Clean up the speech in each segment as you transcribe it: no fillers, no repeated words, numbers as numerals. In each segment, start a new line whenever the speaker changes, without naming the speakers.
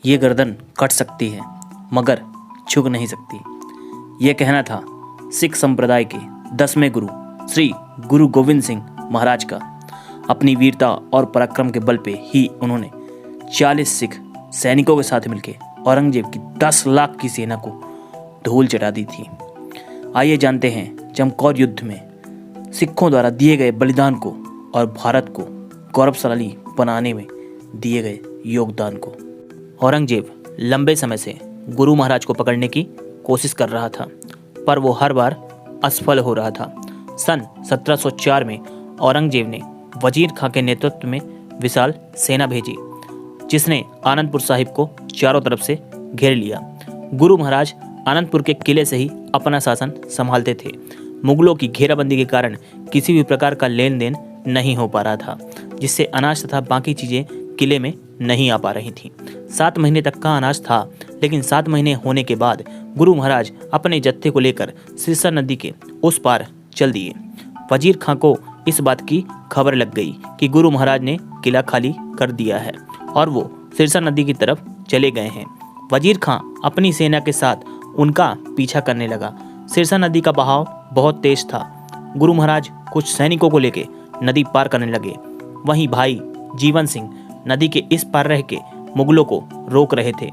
ये गर्दन कट सकती है मगर झुक नहीं सकती। यह कहना था सिख संप्रदाय के 10वें गुरु श्री गुरु गोविंद सिंह महाराज का। अपनी वीरता और पराक्रम के बल पे ही उन्होंने 40 सिख सैनिकों के साथ मिलकर औरंगजेब की 10 लाख की सेना को धूल चटा दी थी। आइए जानते हैं चमकौर युद्ध में सिखों द्वारा दिए गए बलिदान को और भारत को गौरवशाली बनाने में दिए गए योगदान को। औरंगजेब लंबे समय से गुरु महाराज को पकड़ने की कोशिश कर रहा था, पर वो हर बार असफल हो रहा था। सन 1704 में औरंगजेब ने वजीर खां के नेतृत्व में विशाल सेना भेजी, जिसने आनंदपुर साहिब को चारों तरफ से घेर लिया। गुरु महाराज आनंदपुर के किले से ही अपना शासन संभालते थे। मुगलों की घेराबंदी के कारण किसी भी प्रकार का लेन देन नहीं हो पा रहा था, जिससे अनाज तथा बाकी चीजें किले में नहीं आ पा रही थीं। 7 महीने तक का अनाज था, लेकिन 7 महीने होने के बाद गुरु महाराज अपने जत्थे को लेकर सिरसा नदी के उस पार चल दिए। वजीर खां को इस बात की खबर लग गई कि गुरु महाराज ने किला खाली कर दिया है और वो सिरसा नदी की तरफ चले गए हैं। वजीर खां अपनी सेना के साथ उनका पीछा करने लगा। सिरसा नदी का बहाव बहुत तेज था। गुरु महाराज कुछ सैनिकों को लेकर नदी पार करने लगे। वहीं भाई जीवन सिंह नदी के इस पार रह के मुगलों को रोक रहे थे।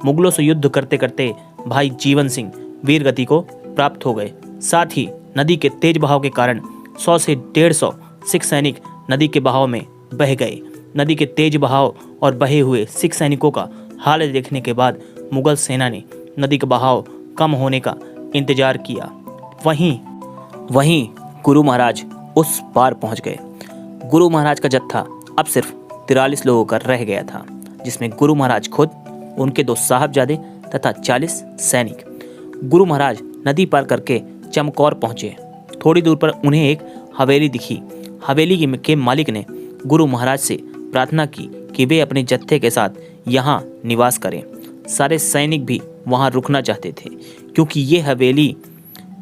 मुगलों से युद्ध करते करते भाई जीवन सिंह वीर गति को प्राप्त हो गए। साथ ही नदी के तेज बहाव के कारण 100 से 150 सिख सैनिक नदी के बहाव में बह गए। नदी के तेज बहाव और बहे हुए सिख सैनिकों का हाल देखने के बाद मुगल सेना ने नदी का बहाव कम होने का इंतजार किया। वहीं गुरु महाराज उस पार पहुंच गए। गुरु महाराज का जत्था अब सिर्फ 43 लोगों का रह गया था, जिसमें गुरु महाराज खुद, उनके 2 साहबजादे तथा 40 सैनिक। गुरु महाराज नदी पार करके चमकौर पहुंचे। थोड़ी दूर पर उन्हें एक हवेली दिखी। हवेली के मालिक ने गुरु महाराज से प्रार्थना की कि वे अपने जत्थे के साथ यहाँ निवास करें। सारे सैनिक भी वहाँ रुकना चाहते थे, क्योंकि ये हवेली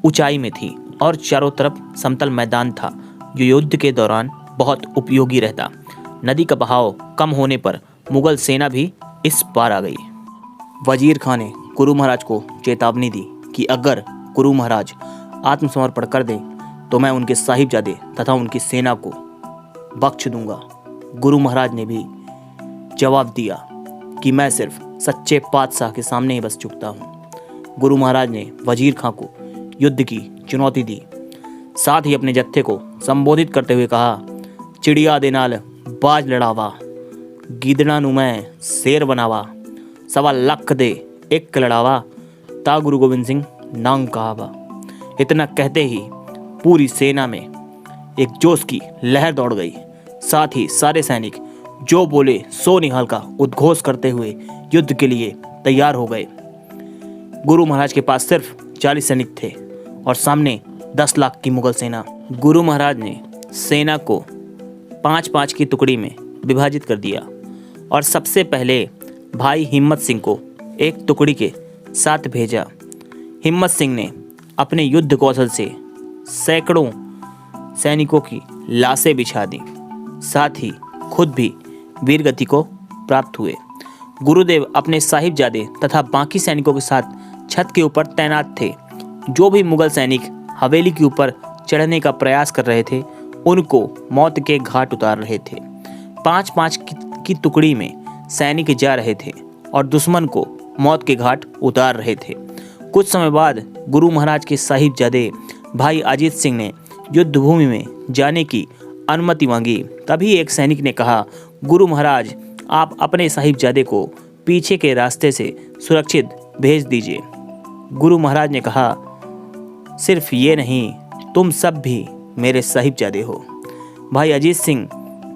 ऊंचाई में थी और चारों तरफ समतल मैदान था, जो युद्ध के दौरान बहुत उपयोगी रहता। नदी का बहाव कम होने पर मुगल सेना भी इस पार आ गई। वजीर खां ने गुरु महाराज को चेतावनी दी कि अगर गुरु महाराज आत्मसमर्पण कर दें तो मैं उनके साहिबजादे तथा उनकी सेना को बख्श दूंगा। गुरु महाराज ने भी जवाब दिया कि मैं सिर्फ सच्चे पातशाह के सामने ही बस झुकता हूँ। गुरु महाराज ने वजीर खां को युद्ध की चुनौती दी। साथ ही अपने जत्थे को संबोधित करते हुए कहा, चिड़िया दे नाल बाज लड़ावा, गीदड़ा नू मैं शेर बनावा, 1.25 लाख दे एक लड़ावा, ता गुरु गोविंद सिंह नांग कहावा। इतना कहते ही पूरी सेना में एक जोश की लहर दौड़ गई। साथ ही सारे सैनिक जो बोले सो निहाल का उद्घोष करते हुए युद्ध के लिए तैयार हो गए। गुरु महाराज के पास सिर्फ 40 सैनिक थे और सामने 10 लाख की मुगल सेना। गुरु महाराज ने सेना को 5-5 की टुकड़ी में विभाजित कर दिया और सबसे पहले भाई हिम्मत सिंह को एक टुकड़ी के साथ भेजा। हिम्मत सिंह ने अपने युद्ध कौशल से सैकड़ों सैनिकों की लाशें बिछा दी। साथ ही खुद भी वीरगति को प्राप्त हुए। गुरुदेव अपने साहिबजादे तथा बाकी सैनिकों के साथ छत के ऊपर तैनात थे। जो भी मुगल सैनिक हवेली के ऊपर चढ़ने का प्रयास कर रहे थे, उनको मौत के घाट उतार रहे थे। 5-5 की टुकड़ी में सैनिक जा रहे थे और दुश्मन को मौत के घाट उतार रहे थे। कुछ समय बाद गुरु महाराज के साहिबजादे भाई अजीत सिंह ने युद्ध भूमि में जाने की अनुमति मांगी। तभी एक सैनिक ने कहा, गुरु महाराज आप अपने साहिबजादे को पीछे के रास्ते से सुरक्षित भेज दीजिए। गुरु महाराज ने कहा, सिर्फ ये नहीं, तुम सब भी मेरे साहिबजादे हो। भाई अजीत सिंह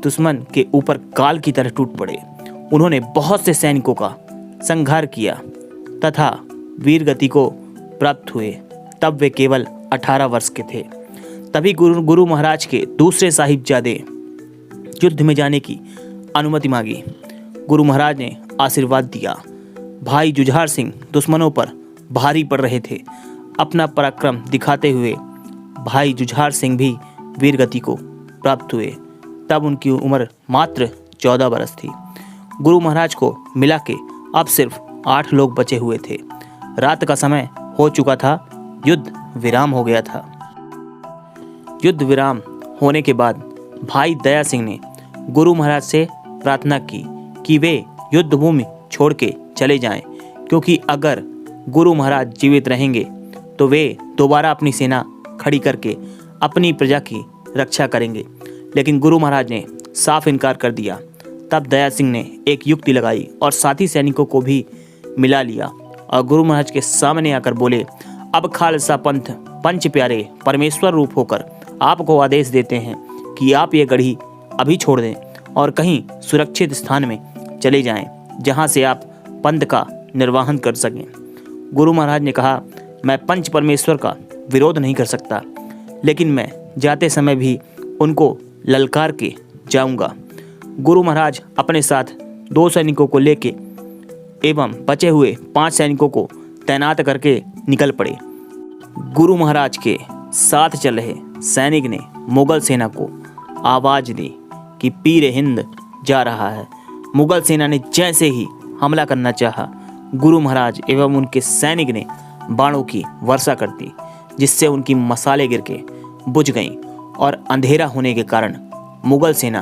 दुश्मन के ऊपर काल की तरह टूट पड़े। उन्होंने बहुत से सैनिकों का संहार किया तथा वीरगति को प्राप्त हुए। तब वे केवल 18 वर्ष के थे। तभी गुरु महाराज के दूसरे साहिबजादे युद्ध में जाने की अनुमति मांगी। गुरु महाराज ने आशीर्वाद दिया। भाई जुझार सिंह दुश्मनों पर भारी पड़ रहे थे। अपना पराक्रम दिखाते हुए भाई जुझार सिंह भी वीरगति को प्राप्त हुए। तब उनकी उम्र मात्र 14 बरस थी। गुरु महाराज को मिला के अब सिर्फ 8 लोग बचे हुए थे। रात का समय हो चुका था। युद्ध विराम हो गया था। युद्ध विराम होने के बाद भाई दया सिंह ने गुरु महाराज से प्रार्थना की कि वे युद्ध भूमि छोड़ के चले जाएं, क्योंकि अगर गुरु महाराज जीवित रहेंगे तो वे दोबारा अपनी सेना खड़ी करके अपनी प्रजा की रक्षा करेंगे। लेकिन गुरु महाराज ने साफ इनकार कर दिया। तब दया सिंह ने एक युक्ति लगाई और साथी सैनिकों को भी मिला लिया और गुरु महाराज के सामने आकर बोले, अब खालसा पंथ पंच प्यारे परमेश्वर रूप होकर आपको आदेश देते हैं कि आप ये गढ़ी अभी छोड़ दें और कहीं सुरक्षित स्थान में चले जाएं, जहां से आप पंथ का निर्वहन कर सकें। गुरु महाराज ने कहा, मैं पंच परमेश्वर का विरोध नहीं कर सकता, लेकिन मैं जाते समय भी उनको ललकार के जाऊंगा। गुरु महाराज अपने साथ 2 सैनिकों को लेके एवं बचे हुए 5 सैनिकों को तैनात करके निकल पड़े। गुरु महाराज के साथ चल रहे सैनिक ने मुगल सेना को आवाज दी कि पीर हिंद जा रहा है। मुगल सेना ने जैसे ही हमला करना चाहा, गुरु महाराज एवं उनके सैनिक ने बाणों की वर्षा कर दी, जिससे उनकी मसाले गिर के बुझ गईं और अंधेरा होने के कारण मुगल सेना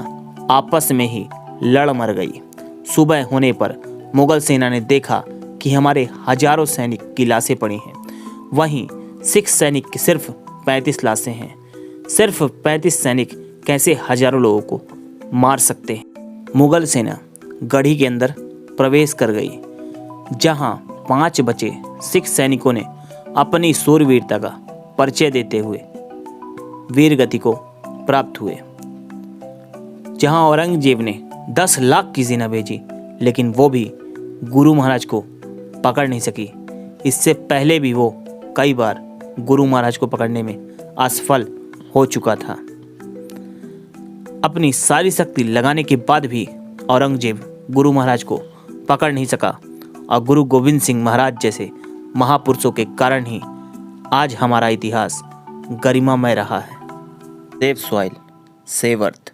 आपस में ही लड़ मर गई। सुबह होने पर मुगल सेना ने देखा कि हमारे हजारों सैनिक की लाशें पड़ी हैं, वहीं सिख सैनिक की सिर्फ 35 लाशें हैं। सिर्फ 35 सैनिक कैसे हजारों लोगों को मार सकते हैं। मुगल सेना गढ़ी के अंदर प्रवेश कर गई, जहां 5 बचे सिख सैनिकों ने अपनी शूरवीरता का परिचय देते हुए वीर गति को प्राप्त हुए। जहां औरंगजेब ने 10 लाख की सेना भेजी, लेकिन वो भी गुरु महाराज को पकड़ नहीं सकी। इससे पहले भी वो कई बार गुरु महाराज को पकड़ने में असफल हो चुका था। अपनी सारी शक्ति लगाने के बाद भी औरंगजेब गुरु महाराज को पकड़ नहीं सका और गुरु गोविंद सिंह महाराज जैसे महापुरुषों के कारण ही आज हमारा इतिहास गरिमामय रहा है। Save soil, save earth.